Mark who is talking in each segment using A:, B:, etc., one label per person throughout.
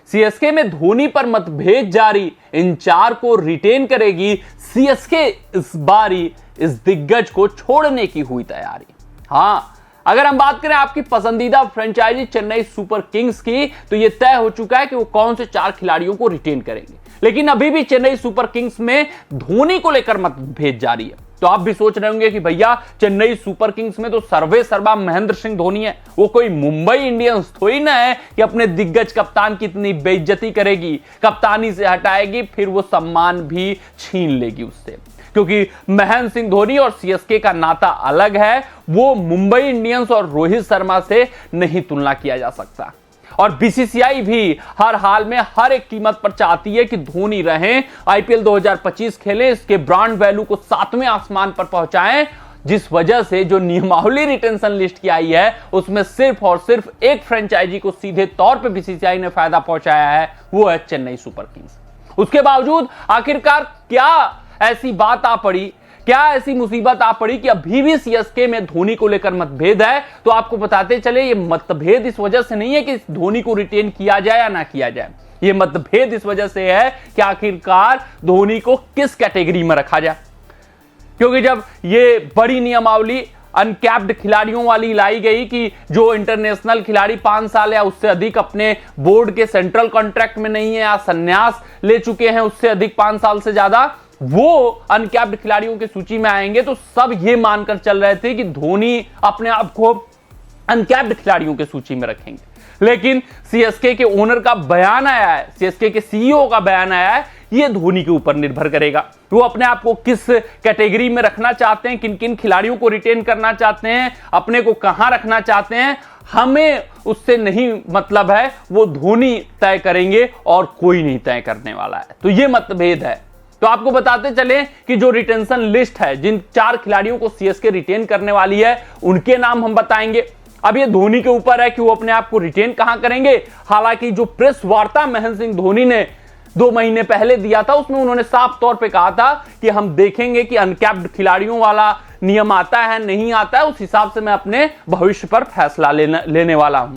A: CSK में धोनी पर मतभेद जारी, इन 4 को रिटेन करेगी सीएसके। इस बारी इस दिग्गज को छोड़ने की हुई तैयारी। हां, अगर हम बात करें आपकी पसंदीदा फ्रेंचाइजी चेन्नई सुपर किंग्स की, तो यह तय हो चुका है कि वो कौन से 4 खिलाड़ियों को रिटेन करेंगे। लेकिन अभी भी चेन्नई सुपर किंग्स में धोनी को लेकर मतभेद जारी है। तो आप भी सोच रहे होंगे कि भैया चेन्नई सुपर किंग्स में तो सर्वे सर्वा महेंद्र सिंह धोनी है, वो कोई मुंबई इंडियंस थोड़ी ना है कि अपने दिग्गज कप्तान की इतनी बेइज्जती करेगी, कप्तानी से हटाएगी, फिर वो सम्मान भी छीन लेगी उससे। क्योंकि महेंद्र सिंह धोनी और सीएसके का नाता अलग है, वो मुंबई इंडियंस और रोहित शर्मा से नहीं तुलना किया जा सकता। और बीसीसीआई भी हर हाल में हर एक कीमत पर चाहती है कि धोनी रहें, आईपीएल 2025 खेलें, इसके ब्रांड वैल्यू को 7वें आसमान पर पहुंचाएं। जिस वजह से जो नियमावली रिटेंशन लिस्ट की आई है, उसमें सिर्फ और सिर्फ एक फ्रेंचाइजी को सीधे तौर पे बीसीसीआई ने फायदा पहुंचाया है, वो है चेन्नई सुपर किंग्स। उसके बावजूद आखिरकार क्या ऐसी बात आ पड़ी, क्या ऐसी मुसीबत आ पड़ी कि अभी भी सीएसके में धोनी को लेकर मतभेद है? तो आपको बताते चले, ये मतभेद इस वजह से नहीं है कि धोनी को रिटेन किया जाए या ना किया जाए। ये मतभेद इस वजह से है कि आखिरकार धोनी को किस कैटेगरी में रखा जाए। क्योंकि जब ये बड़ी नियमावली अनकैप्ड खिलाड़ियों वाली लाई गई कि जो इंटरनेशनल खिलाड़ी 5 साल या उससे अधिक अपने बोर्ड के सेंट्रल कॉन्ट्रैक्ट में नहीं है या संन्यास ले चुके हैं उससे अधिक 5 साल से ज्यादा, वो अनकैप्ड खिलाड़ियों की सूची में आएंगे, तो सब ये मानकर चल रहे थे कि धोनी अपने आप को अनकैप्ड खिलाड़ियों की सूची में रखेंगे। लेकिन सीएसके के ओनर का बयान आया है, सीएसके के सीईओ का बयान आया है, ये धोनी के ऊपर निर्भर करेगा। वो अपने आप को किस कैटेगरी में रखना चाहते हैं, किन किन खिलाड़ियों को रिटेन करना चाहते हैं, अपने को कहां रखना चाहते हैं, हमें उससे नहीं मतलब है, वो धोनी तय करेंगे और कोई नहीं तय करने वाला है। तो ये मतभेद है। तो आपको बताते चले कि जो रिटेंशन लिस्ट है, जिन 4 खिलाड़ियों को सीएसके रिटेन करने वाली है, उनके नाम हम बताएंगे। अब ये धोनी के ऊपर है कि वो अपने आप को रिटेन कहां करेंगे। हालांकि जो प्रेस वार्ता महेंद्र सिंह धोनी ने 2 महीने पहले दिया था, उसमें उन्होंने साफ तौर पे कहा था कि हम देखेंगे कि अनकैप्ड खिलाड़ियों वाला नियम आता है नहीं आता है, उस हिसाब से मैं अपने भविष्य पर फैसला लेने वाला हूं।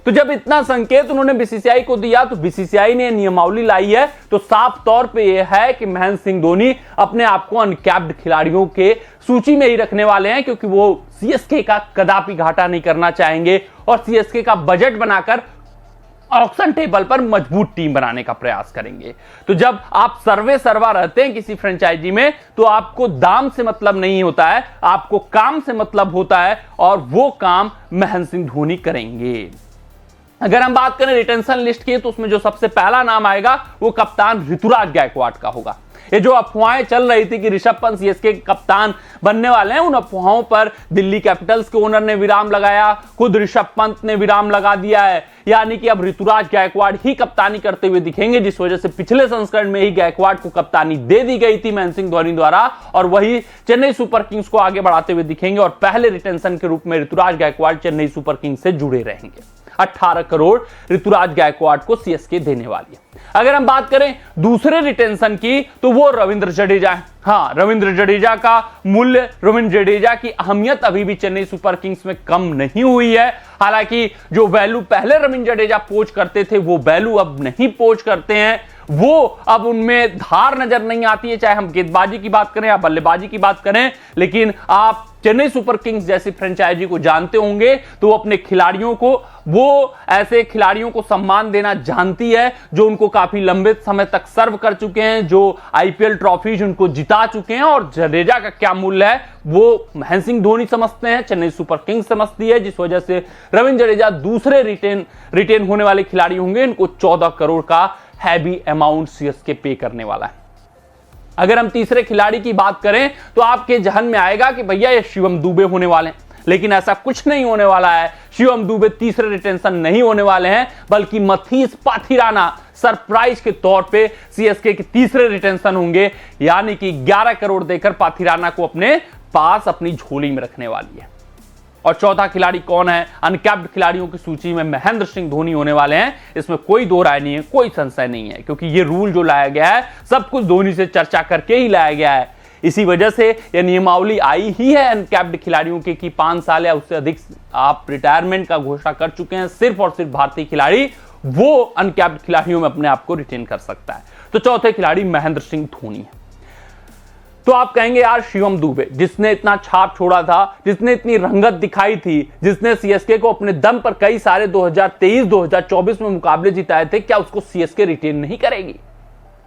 A: तो जब इतना संकेत उन्होंने बीसीसीआई को दिया, तो बीसीसीआई ने नियमावली लाई है, तो साफ तौर पे यह है कि महेंद्र सिंह धोनी अपने आप को अनकैप्ड खिलाड़ियों के सूची में ही रखने वाले हैं, क्योंकि वो सीएसके का कदापि घाटा नहीं करना चाहेंगे और सीएसके का बजट बनाकर ऑक्शन टेबल पर मजबूत टीम बनाने का प्रयास करेंगे। तो जब आप सर्वे सर्वा रहते हैं किसी फ्रेंचाइजी में, तो आपको दाम से मतलब नहीं होता है, आपको काम से मतलब होता है, और वो काम महेंद्र सिंह धोनी करेंगे। अगर हम बात करें रिटेंशन लिस्ट की, तो उसमें जो सबसे पहला नाम आएगा वो कप्तान ऋतुराज गायकवाड़ का होगा। ये जो अफवाहें चल रही थी कि ऋषभ पंत सीएसके के कप्तान बनने वाले हैं, उन अफवाहों पर दिल्ली कैपिटल्स के ओनर ने विराम लगाया, खुद ऋषभ पंत ने विराम लगा दिया है। यानी कि अब ऋतुराज गायकवाड़ ही कप्तानी करते हुए दिखेंगे, जिस वजह से पिछले संस्करण में ही गायकवाड़ को कप्तानी दे दी गई थी महेंद्र सिंह धोनी द्वारा, और वही चेन्नई सुपर किंग्स को आगे बढ़ाते हुए दिखेंगे और पहले रिटेंशन के रूप में ऋतुराज गायकवाड़ चेन्नई सुपर किंग्स से जुड़े रहेंगे। 18 करोड़ ऋतुराज गायकवाड़ को सीएसके देने वाली है। अगर हम बात करें दूसरे रिटेंशन की, तो वो रविंद्र जडेजा है। हाँ, रविंद्र जडेजा का मूल्य, रविंद्र जडेजा की अहमियत अभी भी चेन्नई सुपर किंग्स में कम नहीं हुई है। हालांकि जो वैल्यू पहले रविंद्र जडेजा पोच करते थे, वो वैल्यू अब नहीं पोच करते हैं, वो अब उनमें धार नजर नहीं आती है, चाहे हम गेंदबाजी की बात करें या बल्लेबाजी की बात करें। लेकिन आप चेन्नई सुपर किंग्स जैसी फ्रेंचाइजी को जानते होंगे, तो वो अपने खिलाड़ियों को, वो ऐसे खिलाड़ियों को सम्मान देना जानती है जो उनको काफी लंबे समय तक सर्व कर चुके हैं, जो आईपीएल ट्रॉफीज उनको जिता चुके हैं। और जडेजा का क्या मूल्य है वो महेंद्र सिंह धोनी समझते हैं, चेन्नई सुपर किंग्स समझती है, जिस वजह से रविंद्र जडेजा दूसरे रिटेन होने वाले खिलाड़ी होंगे। इनको 14 करोड़ का हैवी अमाउंट सीएसके पे करने वाला है। अगर हम तीसरे खिलाड़ी की बात करें, तो आपके जहन में आएगा कि भैया ये शिवम दुबे होने वाले हैं, लेकिन ऐसा कुछ नहीं होने वाला है। शिवम दुबे तीसरे रिटेंशन नहीं होने वाले हैं, बल्कि मथीस पाथिराना सरप्राइज के तौर पे सीएसके के तीसरे रिटेंशन होंगे। यानी कि 11 करोड़ देकर पाथिराना को अपने पास अपनी झोली में रखने वाली है। और चौथा खिलाड़ी कौन है? अनकैप्ड खिलाड़ियों की सूची में महेंद्र सिंह धोनी होने वाले हैं। इसमें कोई दो राय नहीं है, कोई संशय नहीं है, क्योंकि ये रूल जो लाया गया है सब कुछ धोनी से चर्चा करके ही लाया गया है। इसी वजह से यह नियमावली आई ही है अनकैप्ड खिलाड़ियों की कि 5 साल या उससे अधिक आप रिटायरमेंट का घोषणा कर चुके हैं, सिर्फ और सिर्फ भारतीय खिलाड़ी, वो अनकैप्ड खिलाड़ियों में अपने आप को रिटेन कर सकता है। तो चौथे खिलाड़ी महेंद्र सिंह धोनी है। तो आप कहेंगे यार शिवम दुबे जिसने इतना छाप छोड़ा था, जिसने इतनी रंगत दिखाई थी, जिसने सीएसके को अपने दम पर कई सारे 2023-2024 में मुकाबले जिताए थे, क्या उसको सीएसके रिटेन नहीं करेगी?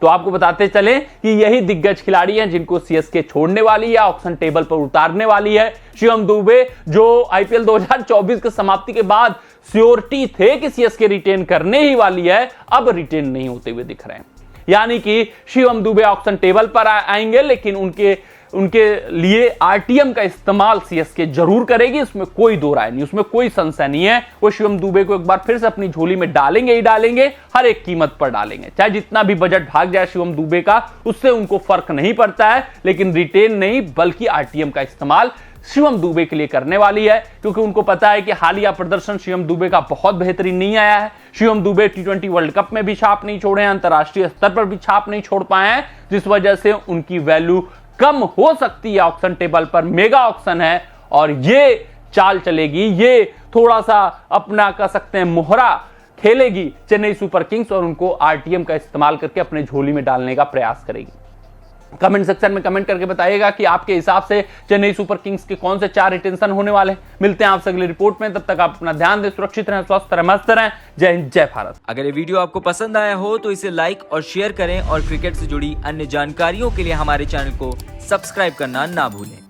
A: तो आपको बताते चलें कि यही दिग्गज खिलाड़ी हैं जिनको सीएसके छोड़ने वाली है, ऑक्शन टेबल पर उतारने वाली है। शिवम दुबे जो आईपीएल 2024 की समाप्ति के बाद श्योरिटी थे कि सीएसके रिटेन करने ही वाली है, अब रिटेन नहीं होते हुए दिख रहे हैं। यानी कि शिवम दुबे ऑक्शन टेबल पर आएंगे, लेकिन उनके लिए आरटीएम का इस्तेमाल सीएसके जरूर करेगी, इसमें कोई दो राय नहीं, उसमें कोई संशय नहीं है। वो शिवम दुबे को एक बार फिर से अपनी झोली में डालेंगे ही डालेंगे, हर एक कीमत पर डालेंगे, चाहे जितना भी बजट भाग जाए शिवम दुबे का, उससे उनको फर्क नहीं पड़ता है। लेकिन रिटेन नहीं बल्कि आरटीएम का इस्तेमाल शिवम दुबे के लिए करने वाली है, क्योंकि उनको पता है कि हालिया प्रदर्शन शिवम दुबे का बहुत बेहतरीन नहीं आया है। शिवम दुबे टी20 वर्ल्ड कप में भी छाप नहीं छोड़े हैं, अंतरराष्ट्रीय स्तर पर भी छाप नहीं छोड़ पाए हैं, जिस वजह से उनकी वैल्यू कम हो सकती है ऑक्शन टेबल पर। मेगा ऑक्शन है और ये चाल चलेगी, ये थोड़ा सा अपना कह सकते हैं मोहरा खेलेगी चेन्नई सुपर किंग्स और उनको आरटीएम का इस्तेमाल करके अपने झोली में डालने का प्रयास करेगी। कमेंट सेक्शन में कमेंट करके बताइएगा कि आपके हिसाब से चेन्नई सुपर किंग्स के कौन से 4 रिटेंशन होने वाले हैं। मिलते हैं आपसे अगली रिपोर्ट में, तब तक आप अपना ध्यान दें, सुरक्षित रहें, स्वस्थ रहें, मस्त रहें। जय हिंद, जय भारत।
B: अगर ये वीडियो आपको पसंद आया हो तो इसे लाइक और शेयर करें और क्रिकेट से जुड़ी अन्य जानकारियों के लिए हमारे चैनल को सब्सक्राइब करना ना भूलें।